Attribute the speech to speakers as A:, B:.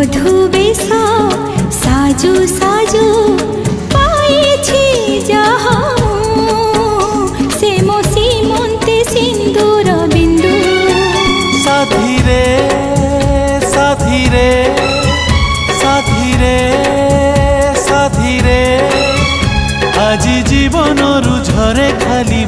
A: মধু বেশ সাজু সাজু পাইছি যাহা সে মো সীমন্তে সিন্দুর বিন্দু।
B: সাথীরে সাথীরে সাথীরে সাথীরে আজি জীবনরু ঝরে খালি